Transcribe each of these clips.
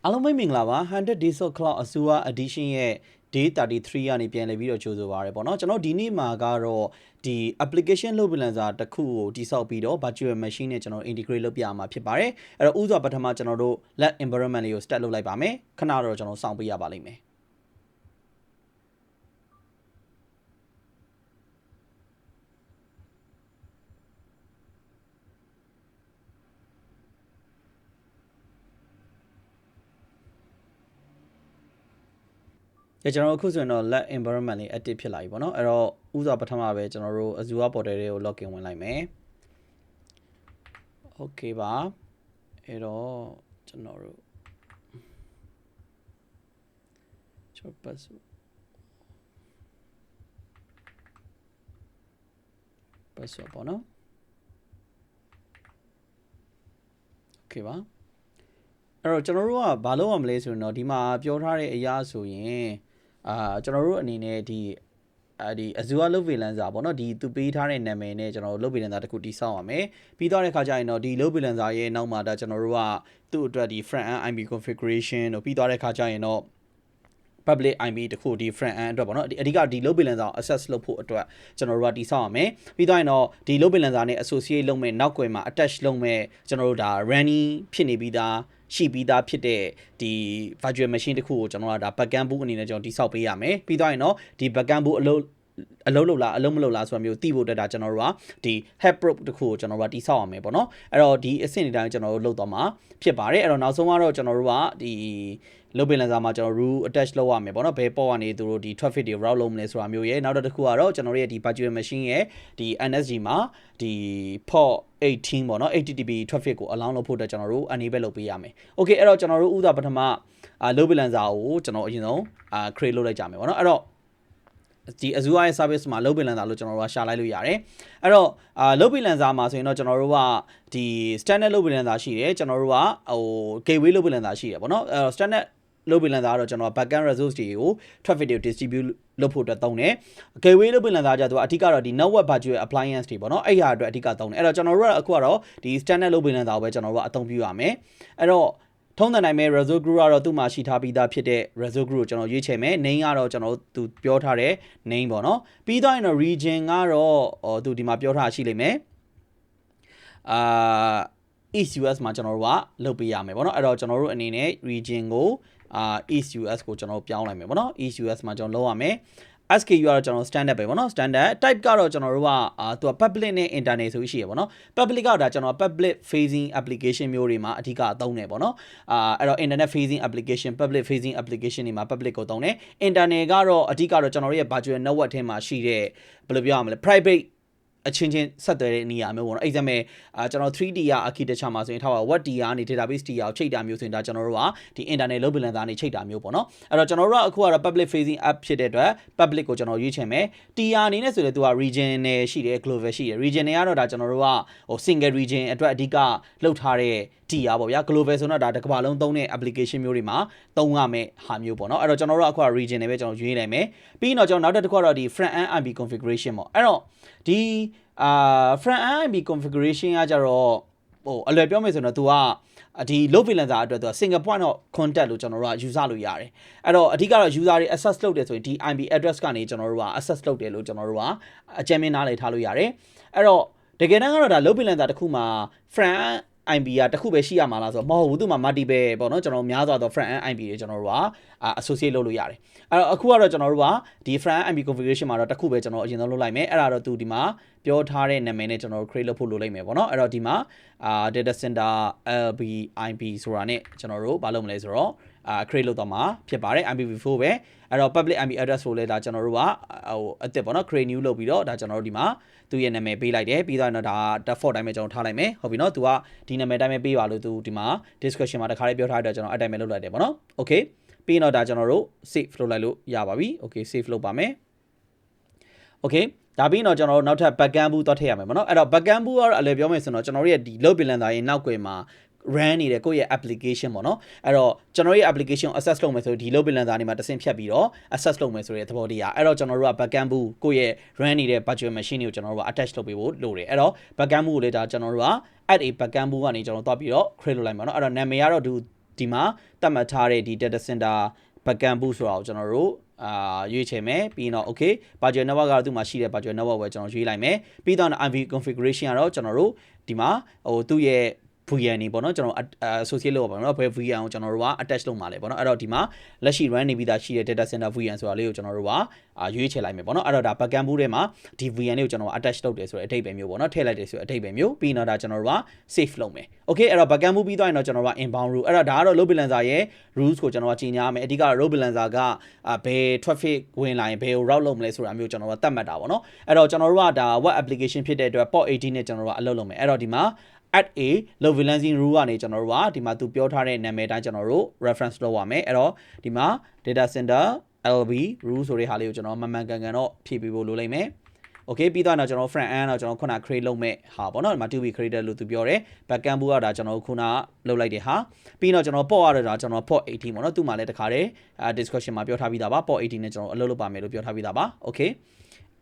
အားလုံးပဲမင်္ဂလာပါ100 Days of Cloud Azure Edition ရဲ့ Day 33ကနေပြန်လည်ပြီးတော့ကြိုဆိုပါရစေပေါ့နော်ကျွန်တော်ဒီနေ့မှာကတော့ဒီ application လုပ်ပြန်စာတစ်ခုကိုတိစောက်ပြီးတော့ virtual machine နဲ့ကျွန်တော် integrate လုပ်ပြရမှာဖြစ်ပါတယ်အဲ့တော့ဥစွာပထမကျွန်တော်တို့ lab environment လေးကို start လုပ်လိုက်ပါမယ်ခဏတော့ကျွန်တော်စောင့်ပေးရပါလိမ့်မယ်ကျွန်တော်အခုဆိုရင်တော့ lab environment လေး active ဖြစ်လာပြီပေါ့နော်အဲ့တော့ဥစွာပထမပဲကျွန်တော်တို့ Azure portal လေးကို login ဝင်လိုက်မယ် okay ပါအဲ့တော့ကျွန်တော်တို့password ပေါ့နော် okay ပါအဲ့တော့ကျွန်တော်တို့ကဘာလုပ်ရမလဲဆိုရင်တော့ဒီမှာပြောထားတဲ့အရာဆိုရင်ကျွန်တော်တို့အနေနဲ့ဒီ Azure လုပ် freelancer ပေါ့နော်ဒီသူပေးထားတဲ့နာမည်နဲ့ကျွန်တော်တို့လုပ် freelancer တခုတိစောက်ရမယ်ပြီးတော့တဲ့ခါကျရင်တော့ဒီလုပ် freelancer ရဲ့နောက်မှာဒါကျွန်တော်တို့ကသူ့အတွက်ဒီ front end IP configuration တို့ပြီးတော့တဲ့ခါကျရင်တော့ public IP တခုဒီ front end အတွက်ပေါ့နော်အဓိကဒီ load balancer ကို access လုပ်ဖို့အတွက်ကျွန်တော်တို့ကတိစောက်ရမယ်ပြီးတော့ရင်တော့ဒီ load balancer နဲ့ associate လုပ်မဲ့နောက်ကွယ်မှာ attach လုပ်မဲ့ကျွန်တော်တို့ဒါ running ဖြစ်နေပြီးသားရှိပြီးသားဖြစ်တဲ့ဒီ virtual machine တခုကိုကျွန်တော်ကဒါ backend boot အနေနဲ့ကျွန်တော်တိစောက်ပေးရမယ်ပြီးတော့ရင်တော့ဒီ backend boot အလုပ်လုပ်လားအလုပ်မလုပ်လားဆိုတာမျိုးသိဖို့အတွက်ဒါကျွန်တော်တို့ကဒီ help prop တခုကိုကျွန်တော်တို့ကတိစောက်ရမယ်ပေါ့နော်အဲ့တော့ဒီအဆင့်တွေတိုင်းကျွန်တော်တို့လုပ်တော့မှာဖြစ်ပါတယ်အဲ့တော့နောက်ဆုံးကတော့ကျွန်တော်တို့ကဒီလုပ်ပင်လန်စာမှာကျွန်တော် rule attach လုပ်ရမယ်ပေါ့နော်ဘယ်ပေါ့ကနေသူတို့ဒီ traffic တွေ route လုပ်မလဲဆိုတာမျိုးရဲ့နောက်တစ်ခုကတော့ကျွန်တော်တို့ရဲ့ဒီ virtual machine ရဲ့ဒီ NSG မှာဒီ port 18ပေါ့နော် HTTP traffic ကို allow လုပ်ဖို့အတွက်ကျွန်တော်တို့ enable လုပ်ပေးရမယ် okay အဲ့တော့ကျွန်တော်တို့ဥသာပထမလုပ်ပင်လန်စာကိုကျွန်တော်အရင်ဆုံးcreate လုပ်လိုက်ကြမယ်ပေါ့နော်အဲ့တော့ဒီ Azure ရဲ့ service မှာ load balancer လို့ကျွန်တော်တို့ကရှာလိုက်လို့ရတယ်အဲ့တော့load balancer မှာဆိုရင်တော့ကျွန်တော်တို့ကဒီ standard load balancer ရှိတယ်ကျွန်တော်တို့ကgateway load balancer ရှိတယ်ပေါ့နော်အဲ့တော့ standard load balancer ကတော့ကျွန်တော် backend resource တွေကို traffic တွေကို distribute လုပ်ဖို့အတွက်သုံးတယ် gateway load balancer ကျတော့အဓိကတော့ဒီ network virtual appliance တွေပေါ့နော်အဲ့ဟာအတွက်အဓိကသုံးတယ်အဲ့တော့ကျွန်တော်တို့ကအခုကတော့ဒီ standard load balancer ကိုပဲကျွန်တော်တို့ကအသုံးပြုရမယ်အဲ့တော့ထုံးတဲ့နိုင်မဲ့ Resolve Group ကတော့သူ့မှာရှိထားပြီးသားဖြစ်တဲ့ Resolve Group ကိုကျွန်တော်ရွေးချယ်မယ် name ကတော့ကျွန်တော်သူပြောထားတဲ့ name ပေါ့နော်ပြီးတော့ရင်တော့ region ကတော့သူဒီမှာပြောထားရှိလိမ့်မယ်East US မှာကျွန်တော်တို့ကလုပ်ပေးရမယ်ပေါ့နော်အဲ့တော့ကျွန်တော်တို့အနေနဲ့ region ကို East US ကိုကျွန်တော်ပြောင်းလိုက်မယ်ပေါ့နော် East US မှာကျွန်တော်လုပ်ရမယ်SKU ကတော့ကျွန်တော် standard ပဲပေါ့နော် standard type ကတော့ကျွန်တော်တို့ကသူက public နဲ့ internet ဆိုရှိရပေါ့နော် public ကတော့ဒါကျွန်တော် public facing application မျိုးတွေမှာအဓိကအသုံးတယ်ပေါ့နော်အဲ့တော့ internet facing application public facing application တွေမှာ public ကိုသုံးတယ် internet ကတော့အဓိကတော့ကျွန်တော်တို့ရဲ့ virtual network ထဲမှာရှိတဲ့ဘယ်လိုပြောရမလဲ privateအချင်းချင်းဆက်သွယ်တဲ့နေရာမျိုးပေါ့နော်အဲ့ဒါမဲ့ကျွန်တော် 3D ရ architecture မှာဆိုရင်ထားပါ what D ကနေ database D ကိုချိန်တာမျိုးဆိုရင်ဒါကျွန်တော်တို့ကဒီ internet load balancer နေချိန်တာမျိုးပေါ့နော်အဲ့တော့ကျွန်တော်တို့ကအခုကတော့ public facing app ဖြစ်တဲ့အတွက် public ကိုကျွန်တော်ရွေးချယ်မယ် T အနေနဲ့ဆိုရင်သူက region နဲ့ရှိတယ် global ရှိတယ် region တွေကတော့ဒါကျွန်တော်တို့ကsingle region အတွက်အဓိကလုပ်ထားတဲ့ T ရပေါ့ဗျာ global ဆိုတော့ဒါတစ်ကမ္ဘာလုံးသုံးတဲ့ application မျိုးတွေမှာသုံးရမယ့်ဟာမျိုးပေါ့နော်အဲ့တော့ကျွန်တော်တို့ကအခုက region တွေပဲကျွန်တော်ရွေးလိုက်မယ်ပြီးရင်တော့ကျွန်တော်နောက်တစ်ခုကတော့ဒီ front end IP configuration ပေါ့အဲ့တော့ဒီfront end IP configuration ကကြတော့အလွယ်ပြောမယ်ဆိုတော့ तू ကဒီ load balancer အတွက် तू single point of contact လို့ကျွန်တော်တို့က user လို့ရတယ်အဲ့တော့အဓိကတော့ user တွေ access လုပ်တယ်ဆိုရင်ဒီ IP address ကနေကျွန်တော်တို့က access လုပ်တယ်လို့ကျွန်တော်တို့ကအကြမ်းမြင်နားလည်ထားလို့ရတယ်အဲ့တော့တကယ်တမ်းကတော့ဒါ load balancer တစ်ခုမှာ front end IP ကတစ်ခုပဲရှိရမှာလားဆိုတော့မဟုတ်ဘူးသူမှာ multiple ပေါ့နော်ကျွန်တော်များစွာသော front end IP တွေကျွန်တော်တို့က associate လုပ်လို့ရတယ်အဲ့တော့အခုကတော့ကျွန်တော်တို့ကဒီ front end IP configuration မှာတော့တစ်ခုပဲကျွန်တော်အရင်ဆုံးလုပ်လိုက်မယ်အဲ့ဒါတော့သူဒီမှာပြောထားတဲ့နာမည်နဲ့ကျွန်တော်တို့ create လုပ်ဖို့လိုလိမ့်မယ်ပေါ့နော်အဲ့တော့ဒီမှာdata center LBIP ဆိုတာနဲ့ကျွန်တော်တို့မလုပ်မလဲဆိုတော့create လုပ်တော့မှာဖြစ်ပါတယ် IPv4 ပဲအဲ့တော့ public IP address ကိုလည်းဒါကျွန်တော်တို့ကအသစ်ပေါ့နော် create new လုပ်ပြီးတော့ဒါကျွန်တော်တို့ဒီမှာသူရဲ့နာမည်ပေးလိုက်တယ်ပြီးတော့ဒါ default တိုင်းပဲကျွန်တော်ထားလိုက်မယ်ဟုတ်ပြီနော်သူကဒီနာမည်တိုင်းပဲပေးပါလို့သူဒီမှာ description မှာတခါလေးပြောထားတဲ့ကျွန်တော်အဲ့တိုင်းပဲလုပ်လိုက်တယ်ပေါ့နော် okay ပြီးတော့ဒါကျွန်တော်တို့ save လုပ်လိုက်လို့ရပါပြီ okay save လုပ်ပါမယ် okay ဒါပြီးတော့ကျွန်တော်တို့နောက်ထပ် backend boot တော့ထည့်ရမယ်ပေါ့နော်အဲ့တော့ backend boot ကတော့အလွယ်ပြောမယ်ဆိုတော့ကျွန်တော်တို့ရဲ့ဒီ load balancer ရဲ့နောက်ကွယ်မှာ run နေတဲ့ကိုယ့်ရဲ့ application ပေါ့နော်အဲ့တော့ကျွန်တော်ရဲ့ application access လုပ်မယ်ဆိုဒီ load balancer နေမှာတဆင့်ဖြတ်ပြီးတော့ access လုပ်မယ်ဆိုတဲ့သဘောတရားအဲ့တော့ကျွန်တော်တို့က backend boot ကိုယ့်ရဲ့ run နေတဲ့ virtual machine တွေကိုကျွန်တော်တို့က attach လုပ်ပေးဖို့လိုတယ်အဲ့တော့ backend boot ကိုလည်းဒါကျွန်တော်တို့က add a backend boot ကနေကျွန်တော်တို့တွားပြီးတော့ create လုပ်လိုက်မှာเนาะအဲ့တော့နာမည်ကတော့ ဒီမှာတတ်မှတ်ထားတဲ့ဒီ data center backend boot ဆိုတာကိုကျွန်တော်တို့ရွေးချယ်မယ်ပြီးတော့ okay virtual network ကတော့သူ့မှာရှိတဲ့ virtual network ပဲကျွန်တော်ရွေးလိုက်မယ်ပြီးတော့ IV configuration ကတော့ကျွန်တော်တို့ဒီမှာသူ့ရဲ့ VN နေပေါ့နော်ကျွန်တော် associate လုပ်ပါမယ်နော်ဘယ် VN ကိုကျွန်တော်တို့က attach လုပ်မှာလဲပေါ့နော်အဲ့တော့ဒီမှာလက်ရှိ run နေပြီးသားရှိတဲ့ data center VN ဆိုတာလေးကိုကျွန်တော်တို့ကရွေးချယ်လိုက်မယ်ပေါ့နော်အဲ့တော့ဒါ backend boot ထဲမှာဒီ VN လေးကိုကျွန်တော် attach လုပ်တယ်ဆိုတဲ့အဓိပ္ပာယ်မျိုးပေါ့နော်ထည့်လိုက်တယ်ဆိုတဲ့အဓိပ္ပာယ်မျိုးပြီးတော့ဒါကျွန်တော်တို့က save လုပ်မယ် okay အဲ့တော့ backend boot ပြီးသွားရင်တော့ကျွန်တော်တို့က inbound rule အဲ့တော့ဒါကတော့ load balancer ရဲ့ rules ကိုကျွန်တော်ကကြီးညာရမယ်အဓိက load balancer ကဘယ် traffic ဝင်လာရင်ဘယ်ကို route လုပ်မလဲဆိုတာမျိုးကျွန်တော်တို့ကသတ်မှတ်တာပေါ့နော်အဲ့တော့ကျွန်တော်တို့ကဒါ web application ဖြစ်တဲ့အတွက် port 80နဲ့ကျွန်တော်တို့ကအလုပ်လုပ်မယ်အဲ့တော့ဒီမှာat a low balancing rule ကနေကျွန်တော်တို့ကဒီမှာသူပြောထားတဲ့နာမည်တိုင်းကျွန်တော်တို့ reference လုပ်ရမယ်အဲ့တော့ဒီမှာ data center lb rule ဆိုတဲ့ဟာလေးကိုကျွန်တော်မှန်ကန်တော့ဖြည့်ပေးဖို့လိုလိမ့်မယ် okay ပြီးတော့ကျွန်တော် front end တော့ကျွန်တော်ခုန create လုပ်မဲ့ဟာပေါ့နော်ဒီမှာ to be created လို့သူပြောတယ် backend ဘူးကဒါကျွန်တော်ခုနလုပ်လိုက်တဲ့ဟာပြီးတော့ကျွန်တော် port ရတော့ဒါကျွန်တော် port 80ပေါ့နော်သူ့မှာလည်းတခါတည်း discussion မှာပြောထားပြီးသားပါ port 80နဲ့ကျွန်တော်အလုပ်လုပ်ပါမယ်လို့ပြောထားပြီးသားပါ okay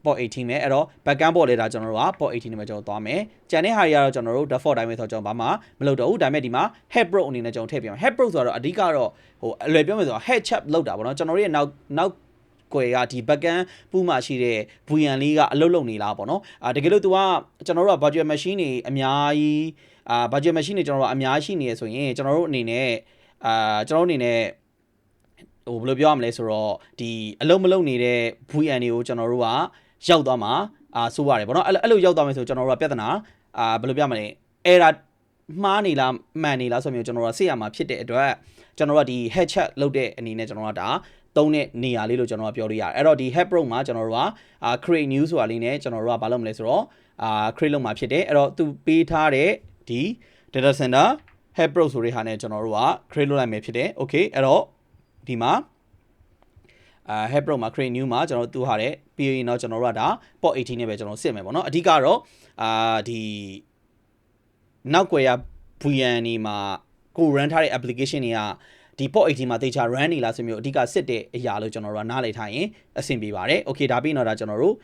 port 18ပဲအဲ့တော့ backend port လေဒါကျွန်တော်တို့က port 18နဲ့ပဲကျွန်တော်သွားမယ်ကျန်တဲ့ဟာတွေကတော့ကျွန်တော်တို့ default တိုင်းပဲဆိုတော့ကျွန်တော်ဘာမှမလုပ်တော့ဘူးဒါပေမဲ့ဒီမှာ head pro အနေနဲ့ကျွန်တော်ထည့်ပြမယ် head pro ဆိုတော့အဓိကတော့အလွယ်ပြောမယ်ဆိုတော့ head chap လောက်တာပေါ့နော်ကျွန်တော်တို့ရဲ့နောက်ကွယ်ကဒီ backend ပူးမှာရှိတဲ့ VN လေးကအလုပ်လုပ်နေလားပေါ့နော်တကယ်လို့ तू ကကျွန်တော်တို့က virtual machine တွေအများကြီးvirtual machine တွေကျွန်တော်တို့အများကြီးရှိနေရဆိုရင်ကျွန်တော်တို့အနေနဲ့ကျွန်တော်တို့အနေနဲ့ဘယ်လိုပြောရမလဲဆိုတော့ဒီအလုံးမလုံးနေတဲ့ VN တွေကိုကျွန်တော်တို့ကရောက်သွားမှာဆိုရတယ်ပေါ့နော်အဲ့လိုရောက်သွားမယ်ဆိုကျွန်တော်တို့ကပြဿနာဘယ်လိုပြမလဲ error မှားနေလားမှန်နေလားဆိုမျိုးကျွန်တော်တို့ကစစ်ရမှာဖြစ်တဲ့အတွက်ကျွန်တော်တို့ကဒီ head check လုပ်တဲ့အနေနဲ့ကျွန်တော်တို့ကဒါသုံးတဲ့နေရာလေးလို့ကျွန်တော်ကပြောလို့ရတယ်အဲ့တော့ဒီ head pro မှာကျွန်တော်တို့ကcreate new ဆိုတာလေးနဲ့ကျွန်တော်တို့ကဘာလုပ်မလဲဆိုတော့create လုပ်မှာဖြစ်တယ်အဲ့တော့သူပေးထားတဲ့ဒီ data center head pro ဆိုတဲ့ဟာနဲ့ကျွန်တော်တို့က create လုပ်လိုက်မယ်ဖြစ်တယ် okay အဲ့တော့ဒီမှာhead pro မှာ create new မှာကျွန်တော်တို့သူဟာတဲ့ပြီးရင်တော့ကျွန်တော်တို့ကဒါ port 18နဲ့ပဲကျွန်တော်စစ်မယ်ပေါ့နော်အဓိကတော့ဒီနောက်ွယ်ရ VN နေမှာကို run ထားတဲ့ application တွေကဒီ port 18မှာတေချာ run နေလားဆိုမျိုးအဓိကစစ်တဲ့အရာလို့ကျွန်တော်တို့ကနားလည်ထားရင်အဆင်ပြေပါတယ် okay ဒါပြီးတော့ဒါကျွန်တော်တို့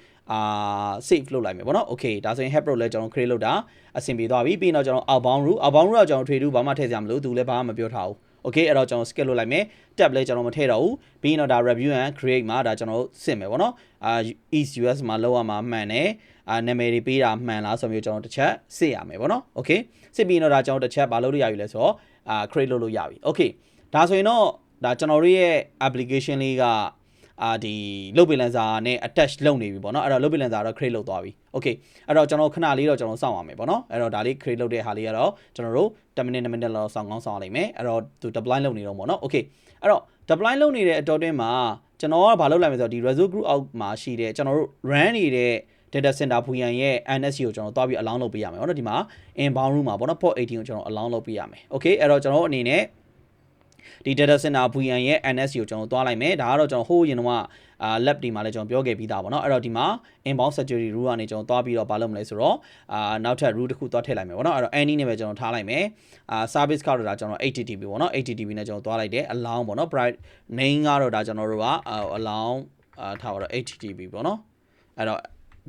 save လုပ်လိုက်မယ်ပေါ့နော် okay ဒါဆိုရင် head pro လဲကျွန်တော် create လုပ်တာအဆင်ပြေသွားပြီပြီးတော့ကျွန်တော် outbound rule ကကျွန်တော်ထွေထူးဘာမှထည့်စရာမလိုသူလည်းဘာမှမပြောထားဘူးokay အဲ့တော့ကျွန်တော် skip လုပ်လိုက်မယ် tab လဲကျွန်တော်မထည့်တော့ဘူးပြီးရင်တော့ဒါ review and create မှာဒါကျွန်တော်စစ်မယ်ပေါ့နော်east us မှာလောက်ရမှာမှန်တယ်နာမည်တွေပေးတာမှန်လားဆိုမျိုးကျွန်တော်တစ်ချက်စစ်ရမယ်ပေါ့နော် okay စစ်ပြီးတော့ဒါကျွန်တော်တစ်ချက်ဘာလုပ်လို့ရပြီလဲဆိုတော့create လုပ်လို့ရပြီ okay ဒါဆိုရင်တော့ဒါကျွန်တော်တို့ရဲ့ application လေးကဒီ load balancer နဲ့ attach လုပ်နေပြီပေါ့နော်အဲ့တော့ load balancer တော့ create လုပ်သွားပြီ okay အဲ့တော့ကျွန်တော်ခဏလေးတော့ကျွန်တော်စောင့်ရမယ်ပေါ့နော်အဲ့တော့ဒါလေး create လုပ်တဲ့ဟာလေးကတော့ကျွန်တော်တို့10 minute လောက်စောင့်ရလိမ့်မယ်အဲ့တော့သူ deploy လုပ်နေတော့ပေါ့နော် okay အဲ့တော့ deploy လုပ်နေတဲ့အတော်တွင်းမှာကျွန်တော်ကဘာလုပ်လိုက်မလဲဆိုတော့ဒီ Resolve Group အောက်မှာရှိတဲ့ကျွန်တော်တို့ run နေတဲ့ data center VN ရဲ့ NSC ကိုကျွန်တော်တွားပြီး allow လုပ်ပေးရမယ်ပေါ့နော်ဒီမှာ inbound room မှာပေါ့နော် port 18ကိုကျွန်တော် allow လုပ်ပေးရမယ် okay အဲ့တော့ကျွန်တော်အနေနဲ့ဒီ data center VN ရဲ့ NSC ကိုကျွန်တော်တွားလိုက်မယ်ဒါကတော့ကျွန်တော်ဟိုးရင်တော့lab ဒီမှာလည်းကျွန်တော်ပြောခဲ့ပြီးသားပေါ့နော်အဲ့တော့ဒီမှာ inbound security rule ကနေကျွန်တော်တွားပြီးတော့ဘာလုပ်မလဲဆိုတော့နောက်ထပ် rule တစ်ခုတွားထည့်လိုက်မယ်ပေါ့နော်အဲ့တော့ any နဲ့ပဲကျွန်တော်ထားလိုက်မယ်service ကတော့ဒါကျွန်တော် HTTP ပေါ့နော် HTTP နဲ့ကျွန်တော်တွားလိုက်တယ် allow ပေါ့နော် private name ကတော့ဒါကျွန်တော်တို့က allow ထားပါတော့ HTTP ပေါ့နော်အဲ့တော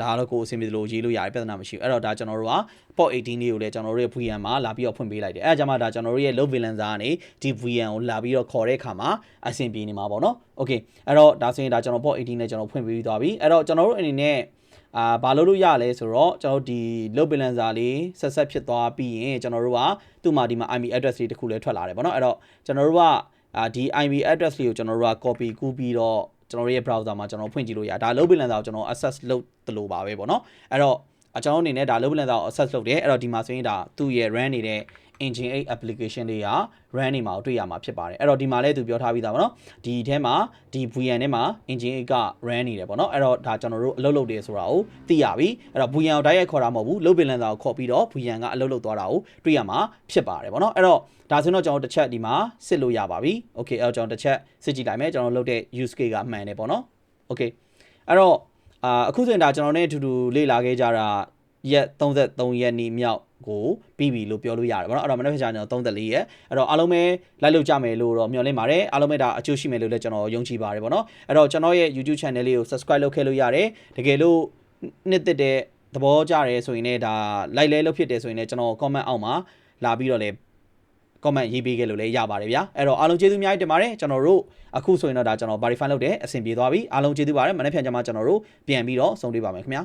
့ဒါကတော့ကိုယ်အဆင်ပြေလို့ရေးလို့ရတယ်ပြဿနာမရှိဘူးအဲ့တော့ဒါကျွန်တော်တို့က port 18လေးကိုလည်းကျွန်တော်တို့ရဲ့ VN မှာလာပြီးတော့ဖွင့်ပေးလိုက်တယ်အဲ့ဒါကြမှာဒါကျွန်တော်တို့ရဲ့ load balancer ကနေဒီ VN ကိုလာပြီးတော့ခေါ်တဲ့အခါမှာအဆင်ပြေနေမှာပေါ့နော် okay အဲ့တော့ဒါဆိုရင်ဒါကျွန်တော် port 18နဲ့ကျွန်တော်ဖွင့်ပေးပြီးသွားပြီအဲ့တော့ကျွန်တော်တို့အနေနဲ့ဘာလုပ်လို့ရလဲဆိုတော့ကျွန်တော်ဒီ load balancer လေးဆက်ဖြစ်သွားပြီးရင်ကျွန်တော်တို့ကသူ့မှာဒီမှာ IP address လေးတစ်ခုလည်းထွက်လာတယ်ပေါ့နော်အဲ့တော့ကျွန်တော်တို့ကဒီ IP address လေးကိုကျွန်တော်တို့က copy ကူးပြီးတော့ကျွန်တော်ရဲ့ browser မှာကျွန်တော်ဖွင့်ကြည့်လို့ရဒါ load balancer ကိုကျွန်တော် access လုပ်တလို့ပါပဲပေါ့နော်အဲ့တော့ကျွန်တော်အနေနဲ့ဒါ load balancer ကို access လုပ်တယ်အဲ့တော့ဒီမှာဆိုရင်ဒါသူ့ရဲ့ run နေတဲ့ engine 8 application တွေက run နေမှာကိုတွေ့ရမှာဖြစ်ပါတယ်အဲ့တော့ဒီမှာလည်းသူပြောထားပြီးသားပေါ့နော်ဒီထဲမှာဒီ VN ထဲမှာ engine 8က run နေတယ်ပေါ့နော်အဲ့တော့ဒါကျွန်တော်တို့အလုပ်လုပ်တယ်ဆိုတာကိုသိရပြီအဲ့တော့ VN ကိုတိုက်ရိုက်ခေါ်တာမဟုတ်ဘူး load balancer ကိုခေါ်ပြီးတော့ VN ကအလုပ်လုပ်သွားတာကိုတွေ့ရမှာဖြစ်ပါတယ်ပေါ့နော်အဲ့တော့ဒါဆိုတော့ကျွန်တော်တစ်ချက်ဒီမှာစစ်လို့ရပါပြီ okay အဲ့တော့ကျွန်တော်တစ်ချက်စစ်ကြည့်လိုက်မယ်ကျွန်တော်လုပ်တဲ့ use case ကမှန်တယ်ပေါ့နော် okay အဲ့တော့အခုဆိုရင်ဒါကျွန်တော်နဲ့အတူတူလေ့လာခဲ့ကြတာရက်33ရက်နေ့မြောက်ကိုပြီးပြီလို့ပြောလို့ရတယ်ဗောနော်အဲ့တော့မနေ့ကကျွန်တော်34ရက်အဲ့တော့အားလုံးပဲလိုက်လုပ်ကြမယ်လို့တော့မျှော်လင့်ပါတယ်အားလုံးပဲဒါအကျိုးရှိမယ်လို့လည်းကျွန်တော်ယုံကြည်ပါတယ်ဗောနော်အဲ့တော့ကျွန်တော်ရဲ့ YouTube channel လေးကို subscribe လုပ်ခဲ့လို့ရတယ်တကယ်လို့နှစ်သက်တဲ့သဘောကျတယ်ဆိုရင်လည်းဒါ like လဲလုပ်ဖြစ်တယ်ဆိုရင်လည်းကျွန်တော် comment အောက်မှာလာပြီးတော့လည်း comment ရေးပေးခဲ့လို့လည်းရပါတယ်ဗျာအဲ့တော့အားလုံးကျေးဇူးအများကြီးတင်ပါတယ်ကျွန်တော်တို့အခုဆိုရင်တော့ဒါကျွန်တော် verify လုပ်တယ်အဆင်ပြေသွားပြီအားလုံးကျေးဇူးပါတယ်မနေ့ပြန်ကြမှာကျွန်တော်တို့ပြန်ပြီးတော့ဆုံတွေ့ပါမယ်ခင်ဗျာ